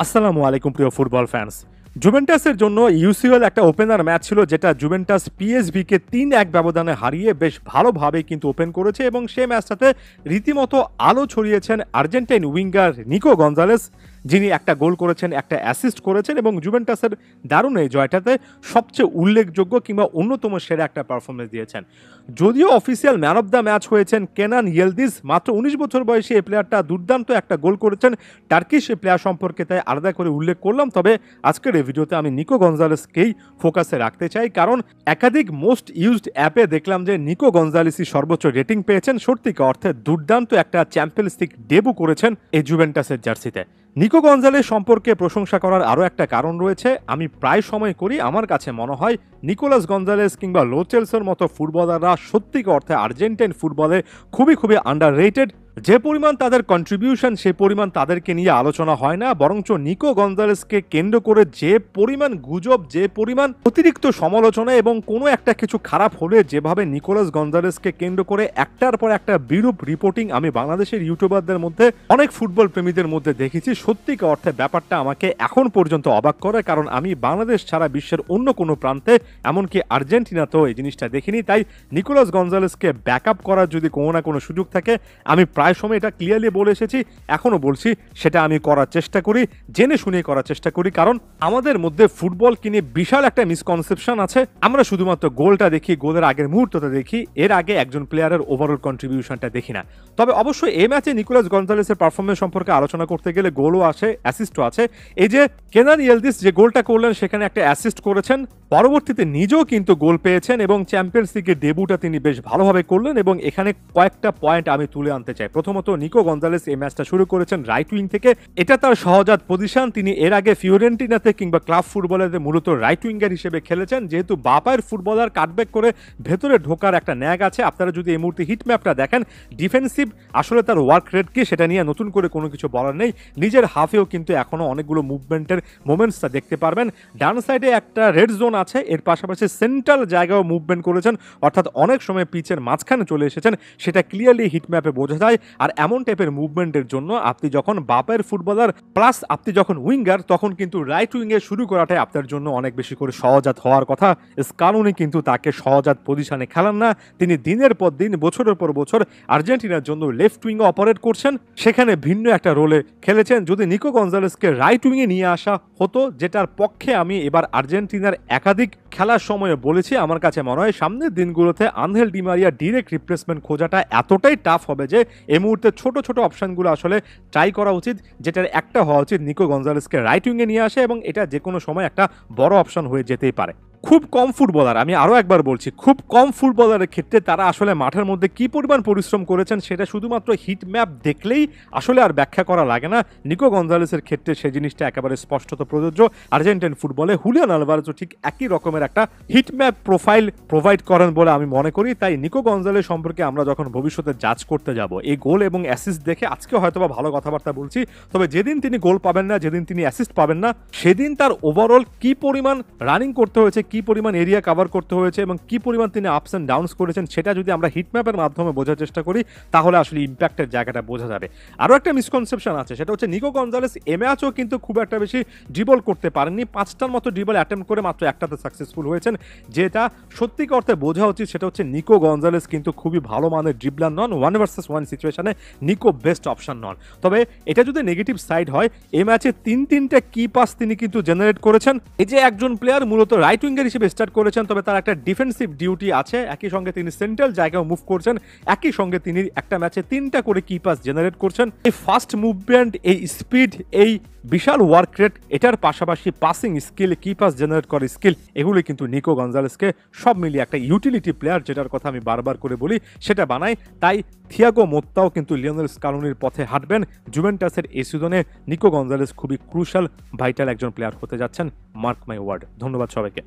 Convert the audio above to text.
আসসালামু আলাইকুম প্রিয় ফুটবল ফ্যান্স। জুভেন্টাসের জন্য ইউসিএল একটা ওপেনার ম্যাচ ছিল, যেটা জুভেন্টাস পিএসভিকে ৩-১ ব্যবধানে হারিয়ে বেশ ভালোভাবে কিন্তু ওপেন করেছে এবং সেই ম্যাচটাতে রীতিমতো আলো ছড়িয়েছেন আর্জেন্টাইন উইঙ্গার নিকো গঞ্জালেস, যিনি একটা গোল করেছেন, একটা অ্যাসিস্ট করেছেন এবং জুভেন্টাসের দারুণ এই জয়টাতে সবচেয়ে উল্লেখযোগ্য কিংবা অন্যতম সেরা একটা পারফরমেন্স দিয়েছেন। যদিও official man of the match হয়েছেন কেনান ইয়েলদিজ, মাত্র ১৯ বছর বয়সী এই প্লেয়ারটা দুর্দান্ত একটা গোল করেছেন। টার্কিশ এই প্লেয়ার সম্পর্কে তাই আলাদা করে উল্লেখ করলাম, তবে আজকের এই ভিডিওতে আমি নিকো গঞ্জালেসকেই ফোকাসে রাখতে চাই, কারণ একাধিক মোস্ট ইউজড অ্যাপে দেখলাম যে নিকো গঞ্জালেসই সর্বোচ্চ রেটিং পেয়েছেন। সত্যিকার অর্থে দুর্দান্ত একটা চ্যাম্পিয়ন্স লিগ ডেবু করেছেন এই জুভেন্টাসের জার্সিতে। নিকো গঞ্জালেস সম্পর্কে প্রশংসা করার আরও একটা কারণ রয়েছে, আমি প্রায় সময় করি। আমার কাছে মনে হয় নিকোলাস গঞ্জালেস কিংবা লো চেলসের মতো ফুটবলাররা সত্যিকার অর্থে আর্জেন্টাইন ফুটবলে খুবই আন্ডাররেটেড। যে পরিমাণ তাদের কন্ট্রিবিউশন, সেই পরিমাণ তাদেরকে নিয়ে আলোচনা হয় না, বরঞ্চ নিকো গঞ্জালেসকে কেন্দ্র করে যে পরিমাণ গুজব, যে পরিমাণ অতিরিক্ত সমালোচনা এবং কোনো একটা কিছু খারাপ হলে যেভাবে নিকোলাস গঞ্জালেসকে কেন্দ্র করে একটার পর একটা বিরূপ রিপোর্টিং আমি বাংলাদেশের ইউটিউবারদের মধ্যে, অনেক ফুটবল প্রেমীদের মধ্যে দেখেছি, সত্যিকার অর্থে ব্যাপারটা আমাকে এখন পর্যন্ত অবাক করে। কারণ আমি বাংলাদেশ ছাড়া বিশ্বের অন্য কোনো প্রান্তে, এমনকি আর্জেন্টিনাতেও এই জিনিসটা দেখিনি। তাই নিকোলাস গঞ্জালেসকে ব্যাকআপ করার যদি কোনো না কোনো সুযোগ থাকে, আমি প্রায় সময় এটা ক্লিয়ারলি বলে এসেছি, এখনো বলছি, সেটা আমি করার চেষ্টা করি, জেনে শুনে করার চেষ্টা করি। কারণ আমাদের মধ্যে ফুটবলকে নিয়ে বিশাল একটা মিসকনসেপশন আছে। আমরা শুধুমাত্র গোলটা দেখি, গোলের আগের মুহূর্তটা দেখি, এর আগে একজন প্লেয়ারের ওভারঅল কন্ট্রিবিউশনটা দেখি না। তবে অবশ্যই এই ম্যাচে নিকোলাস গঞ্জালেসের পারফরমেন্স সম্পর্কে আলোচনা করতে গেলে গোলও আছে, অ্যাসিস্টও আছে। এই যে কেনান ইয়েলদিস যে গোলটা করলেন, সেখানে একটা অ্যাসিস্ট করেছেন, পরবর্তীতে নিজেও কিন্তু গোল পেয়েছেন এবং চ্যাম্পিয়ন্স লিগের ডেবুটা তিনি বেশ ভালোভাবে করলেন। এবং এখানে কয়েকটা পয়েন্ট আমি তুলে আনতে চাই। প্রথমত, নিকো গঞ্জালেস এই ম্যাচটা শুরু করেছেন রাইট উইং থেকে। এটা তার সহজাত পজিশন। তিনি এর আগে ফিওরেন্টিনাতে কিংবা ক্লাব ফুটবলারে মূলত রাইট উইঙ্গার হিসেবে খেলেছেন। যেহেতু বাপায়ের ফুটবলার, কাটব্যাক করে ভেতরে ঢোকার একটা ন্যাগ আছে। আপনারা যদি এই মুহূর্তে হিট ম্যাপটা দেখেন, ডিফেন্সিভ আসলে তার ওয়ার্ক রেট কি সেটা নিয়ে নতুন করে কোনো কিছু বলার নেই। নিজের হাফেও কিন্তু এখনো অনেকগুলো মুভমেন্টের মোমেন্টসটা দেখতে পারবেন। ডান সাইডে একটা রেড জোন আছে, এর পাশাপাশি সেন্ট্রাল জায়গাও মুভমেন্ট করেছেন, অর্থাৎ অনেক সময় পিচের মাঝখানে চলে এসেছেন, সেটা ক্লিয়ারলি হিট ম্যাপে বোঝা যায়। আর এমন টাইপের মুভমেন্টের জন্য আপনি যখন বাপায়ের ফুটবলার প্লাস আপনি যখন উইঙ্গার, তখন কিন্তু রাইট উইঙ্গে শুরু করাটাই আপনার জন্য অনেক বেশি করে সহজাত হওয়ার কথা। স্কালুনি কিন্তু তাকে সহজাত পজিশনে খেলান না। তিনি দিনের পর দিন, বছরের পর বছর আর্জেন্টিনার জন্য লেফট উইঙ্গে অপারেট করছেন, সেখানে ভিন্ন একটা রোলে খেলেছেন। যদি নিকো গঞ্জালেসকে রাইট উইঙ্গে নিয়ে আসা হতো, যেটার পক্ষে আমি এবার আর্জেন্টিনার একাধিক খেলার সময়ে বলেছি, আমার কাছে মনে হয় সামনের দিনগুলোতে Angel Di Maria direct replacement খোঁজাটা এতটাই টাফ হবে যে এই মুহূর্তে ছোট ছোট অপশনগুলো আসলে ট্রাই করা উচিত, যেটার একটা হওয়া উচিত নিকো গঞ্জালেসকে রাইট উইঙ্গে নিয়ে আসে এবং এটা যে কোনো সময় একটা বড় অপশন হয়ে যেতেই পারে। খুব কম ফুটবলার, আমি আরও একবার বলছি, খুব কম ফুটবলারের ক্ষেত্রে তারা আসলে মাঠের মধ্যে কি পরিমাণ পরিশ্রম করেছেন সেটা শুধুমাত্র হিট ম্যাপ দেখলেই আসলে আর ব্যাখ্যা করা লাগে না। নিকো গঞ্জালেসের ক্ষেত্রে সেই জিনিসটা একেবারে স্পষ্টত প্রযোজ্য। আর্জেন্টাইন ফুটবলে হুলিয়ান আলভারেজও ঠিক একই রকমের একটা হিট ম্যাপ প্রোফাইল প্রোভাইড করেন বলে আমি মনে করি। তাই নিকো গঞ্জালেস সম্পর্কে আমরা যখন ভবিষ্যতে জাজ করতে যাব, এই গোল এবং অ্যাসিস্ট দেখে আজকে হয়তোবা ভালো কথাবার্তা বলছি, তবে যেদিন তিনি গোল পাবেন না, যেদিন তিনি অ্যাসিস্ট পাবেন না, সেদিন তার ওভারঅল কি পরিমাণ রানিং করতে হয়েছে, কি পরিমাণ এরিয়া কভার করতে হয়েছে এবং কি পরিমাণ তিনি আপস অ্যান্ড ডাউনস করেছেন, সেটা যদি আমরা হিট ম্যাপের মাধ্যমে বোঝার চেষ্টা করি, তাহলে আসলে ইম্প্যাক্টের জায়গাটা বোঝা যাবে। আরও একটা মিসকনসেপশন আছে, সেটা হচ্ছে নিকো গঞ্জালেস এ ম্যাচও কিন্তু খুব একটা বেশি ড্রিবল করতে পারেননি। 5টার মতো ড্রিবল অ্যাটেম্প করে মাত্র একটাতে সাকসেসফুল হয়েছেন। যেটা সত্যিকার অর্থে বোঝা উচিত, সেটা হচ্ছে নিকো গঞ্জালেস কিন্তু খুবই ভালো মানের ড্রিবলার নন। 1 ভার্সেস 1 সিচুয়েশনে নিকো বেস্ট অপশন নন। তবে এটা যদি নেগেটিভ সাইড হয়, এই ম্যাচে 3-3টা কি পাস তিনি কিন্তু জেনারেট করেছেন। এই যে একজন প্লেয়ার মূলত রাইট উইঙ্গার হিসেবে স্টার্ট করেছেন, তবে তার একটা ডিফেন্সিভ ডিউটি আছে, একই সঙ্গে তিনি সেন্ট্রাল জায়গায় মুভ করছেন, একই সঙ্গে তিনি একটা ম্যাচে 3টা করে কি পাস জেনারেট করছেন। এই ফাস্ট মুভমেন্ট, এই স্পিড, এই বিশাল ওয়ার্ক রেট, এটার পাশাপাশি পাসিং স্কিল, কি পাস জেনারেট করার স্কিল, এগুলি কিন্তু নিকো গঞ্জালেসকে সব মিলিয়ে একটা ইউটিলিটি প্লেয়ার, যেটার কথা আমি বারবার করে বলি, সেটা বানায়। তাই থিয়াগো মোত্তাও কিন্তু লিওনেল স্কালুনির পথে হাঁটবেন। জুভেন্টাসের এই সিজনে নিকো গঞ্জালেস খুবই ক্রুশাল, ভাইটাল একজন প্লেয়ার হতে যাচ্ছেন। Mark my word. ধন্যবাদ সবাইকে।